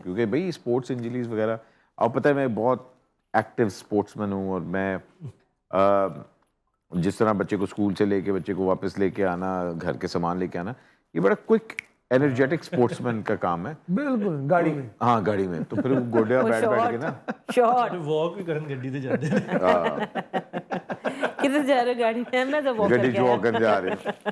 کیونکہ بھائی sports injuries وغیرہ آپ پتہ ہے میں بہت ایکٹیو اسپورٹس مین ہوں، اور میں جس طرح بچے کو اسکول سے لے کے بچے کو واپس لے کے آنا، گھر کے سامان لے کے آنا، یہ بڑا کوئک انرجیٹک اسپورٹس مین کا کام ہے. بالکل گاڑی میں، ہاں گاڑی میں تو پھر وہ گوڈیا بیٹھ کے نا شارٹ واک بھی کرن گڈی تے جاندے نے. کدھر جا رہے گاڑی میں؟ میں تو واک کر گڈی کے جو کر جا رہے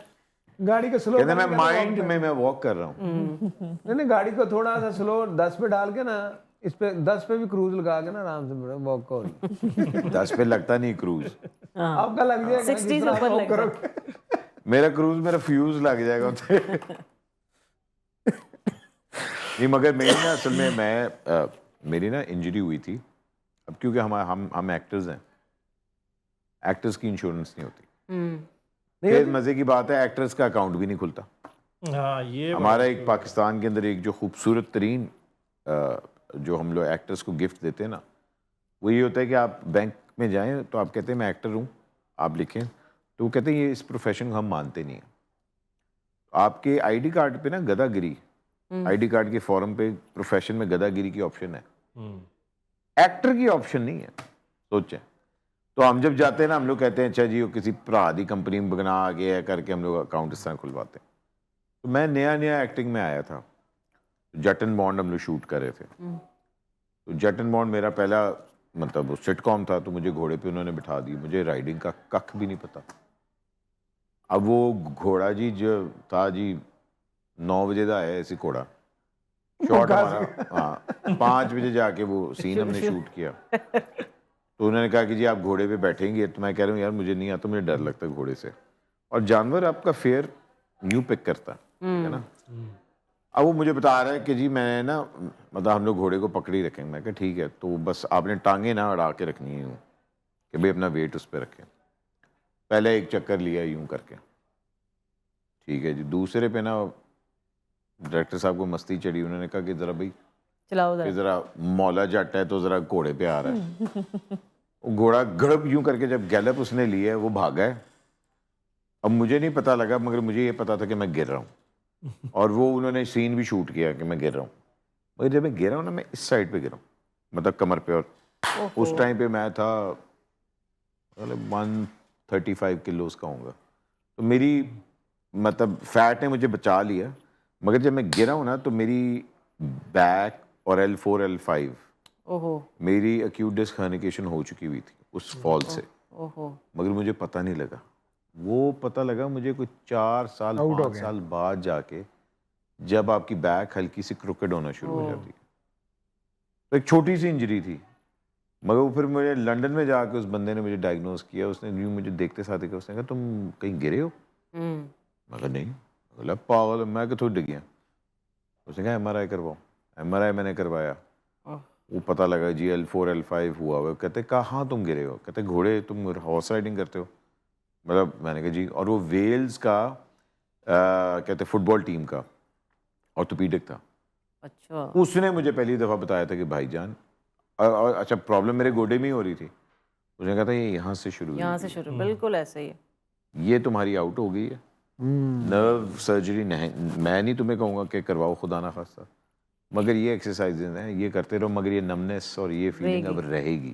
گاڑی کو سلو کہتے میں مائنڈ میں واک کر رہا ہوں. نہیں گاڑی کو تھوڑا سا سلو 10 پہ ڈال کے نا، اس پہ 10 پہ بھی کروز لگا کے نا آرام سے واک کرو. 10 پہ لگتا نہیں کروز، آپ کا لگ جائے گا 60 سے اوپر لگ کرو. میرا کروز میرا فیوز لگ جائے گا. نہیں مگر میری نا اصل میں میری نا انجری ہوئی تھی. اب کیونکہ ہم ایکٹرز ہیں، ایکٹرز کی انشورنس نہیں ہوتی. پھر مزے کی بات ہے ایکٹرز کا اکاؤنٹ بھی نہیں کھلتا. ہاں یہ ہمارا ایک پاکستان کے اندر ایک جو خوبصورت ترین جو ہم لوگ ایکٹرز کو گفٹ دیتے ہیں نا، وہ یہ ہوتا ہے کہ آپ بینک میں جائیں تو آپ کہتے ہیں میں ایکٹر ہوں، آپ لکھیں تو وہ کہتے ہیں یہ اس پروفیشن کو ہم مانتے نہیں ہیں. آپ کے آئی ڈی کارڈ پہ نا گدا گری، آئی ڈی کارڈ کے فارم پہ پروفیشن میں گدا گری کی آپشن ہے، ایکٹر کی آپشن نہیں ہے. سوچیں تو ہم جب جاتے ہیں نا ہم لوگ کہتے ہیں اچھا جی وہ کسی پرادی کمپنی میں بنا آ گیا کر کے ہم لوگ اکاؤنٹ اس طرح کھلواتے ہیں. تو میں نیا ایکٹنگ میں آیا تھا، جٹ اینڈ بانڈ ہم لوگ شوٹ کر رہے تھے. تو جٹ اینڈ بانڈ میرا پہلا مطلب سٹ کام تھا، تو مجھے گھوڑے پہ انہوں نے بٹھا دی، مجھے رائڈنگ کا ککھ بھی نہیں پتا. اب وہ گھوڑا جی جو تھا جی 9 بجے کا آیا ایسی گھوڑا شاٹ ہمارا، ہاں 5 بجے جا کے وہ سین ہم نے شوٹ کیا. تو انہوں نے کہا کہ جی آپ گھوڑے پہ بیٹھیں گے. تو میں کہہ رہا ہوں یار مجھے نہیں آتا، مجھے ڈر لگتا ہے گھوڑے سے، اور جانور آپ کا فیئر یوں پک کرتا ہے نا. اب وہ مجھے بتا رہا ہے کہ جی میں نا مطلب ہم لوگ گھوڑے کو پکڑی رکھیں. میں کہا ٹھیک ہے، تو بس آپ نے ٹانگیں نہ اڑا کے رکھنی ہے یوں کہ بھئی اپنا ویٹ اس پہ رکھیں. پہلے ایک چکر لیا یوں کر کے، ٹھیک ہے جی. دوسرے پہ نا ڈائریکٹر صاحب کو مستی چڑھی، انہوں نے کہا کہ ذرا بھائی چلاؤ کہ ذرا مولا جٹ ہے تو ذرا گھوڑے پہ آ رہا ہے. وہ گھوڑا گڑب یوں کر کے جب گیلپ اس نے لی ہے وہ بھاگا ہے. اب مجھے نہیں پتا لگا مگر مجھے یہ پتا تھا کہ میں گر رہا ہوں، اور وہ انہوں نے سین بھی شوٹ کیا کہ میں گر رہا ہوں. مگر جب میں گرا ہوں نا میں اس سائڈ پہ گرا ہوں، مطلب کمر پہ، اور اس ٹائم پہ میں تھا 135 کلوز کا ہوں گا. تو میری مطلب فیٹ نے مجھے بچا لیا، مگر جب میں گرا ہوں نا تو میری بیک اور L4 L5 میری ایکیوٹ ڈسک ہرنیکیشن ہو چکی ہوئی تھی اس فال سے. مگر مجھے پتہ نہیں لگا، وہ پتہ لگا مجھے کوئی 4 سال 5 سال بعد جا کے، جب آپ کی بیک ہلکی سی کروکڈ ہونا شروع ہو جاتی ہے. تو ایک چھوٹی سی انجری تھی، مگر وہ پھر مجھے لنڈن میں جا کے اس بندے نے مجھے ڈائگنوز کیا. اس نے یوں مجھے دیکھتے ساتھ کہ اس نے کہا تم کہیں گرے ہو؟ میں کہا نہیں. بولا پاگل، میں کہ تھوڑی ڈگیا. اس نے کہا ایم آر آئی کرواؤ. ایم آر آئی میں نے کروایا، وہ پتہ لگا جی L4 L5 ہوا ہوا. کہتے کہاں تم گرے ہو؟ کہتے گھوڑے، تم ہارس رائڈنگ کرتے ہو؟ مطلب میں نے کہا جی. اور وہ ویلز کا کہتے فٹ بال ٹیم کا آرتھوپیڈک تھا. اچھا، اس نے مجھے پہلی دفعہ بتایا تھا کہ بھائی جان، اور اچھا پرابلم میرے گوڈے میں ہی ہو رئی تھی. اس نے کہا تھا یہ یہاں سے شروع، یہاں سے شروع، بالکل ایسا ہی ہے. یہ تمہاری آؤٹ ہو گئی ہے. نرو سرجری میں نہیں تمہیں کہوں گا کہ کرواؤ خدا نہ خواستہ، مگر یہ ایکسرسائزز ہیں یہ کرتے رہو، مگر یہ نمنس اور یہ فیلنگ اب رہے گی.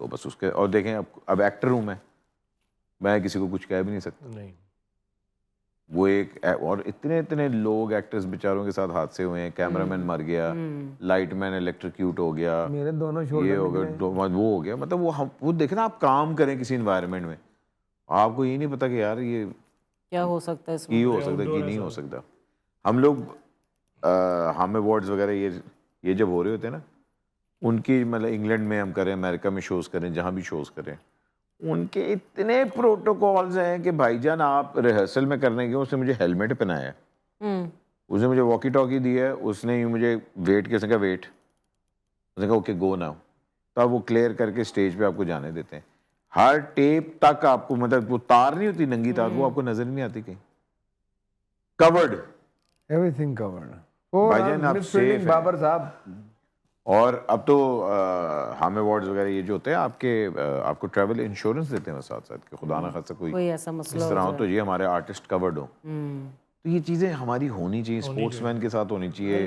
تو بس اس کے، اور دیکھیں اب ایکٹر ہوں میں کسی کو کچھ کہہ بھی نہیں سکتا. نہیں وہ ایک، اور اتنے لوگ ایکٹرز بیچاروں کے ساتھ حادثے ہوئے ہیں. کیمرہ مین مر گیا، لائٹ مین الیکٹریکیوٹ ہو گیا، میرے دونوں یہ ہو گیا، وہ ہو گیا. مطلب وہ دیکھیں نا، آپ کام کریں کسی انوائرمنٹ میں، آپ کو یہ نہیں پتا کہ یار یہ کیا ہو سکتا ہے اس میں، کی ہو سکتا ہے کی نہیں ہو سکتا. ہم لوگ ہم ایوارڈز وغیرہ یہ جب ہو رہے ہوتے ہیں نا، ان کی مطلب انگلینڈ میں ہم کریں، امریکہ میں شوز کریں، جہاں بھی شوز کریں، ان کے اتنے پروٹوکولز ہیں کہ بھائی جان آپ ریہرسل میں کرنے گئے، اس نے مجھے ہیلمٹ پہنایا ہے، اس نے مجھے واکی ٹاکی دی ہے، اس نے مجھے ویٹ کیسے کہا ویٹ، اس نے کہا اوکے گو ناؤ. تب وہ کلیئر کر کے اسٹیج پہ آپ کو جانے دیتے ہیں. ہر ٹیپ تک آپ کو، مطلب وہ تار نہیں ہوتی ننگی تار، وہ آپ کو نظر نہیں آتی کہیں، کورڈ، ایوری تھنگ کورڈ. بھائی جان آپ سیف ہیں. بابر صاحب، اور اب تو ہم ایوارڈز وغیرہ یہ جو ہوتے ہیں آپ کو ٹریول انشورنس دیتے ہیں ساتھ ساتھ، کہ خدا نہ خاصہ کوئی ایسا مسئلہ اس طرح ہو تو یہ ہمارے آرٹسٹ کورڈ ہوں. تو یہ چیزیں ہماری ہونی چاہیے، اسپورٹس مین کے ساتھ ہونی چاہیے،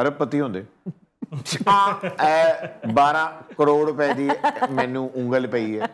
ਅਰਬਪਤੀ ਹੁੰਦੇ। ਇਹ 12 ਕਰੋੜ ਰੁਪਏ ਦੀ ਮੈਨੂੰ ਉਂਗਲ ਪਈ ਹੈ।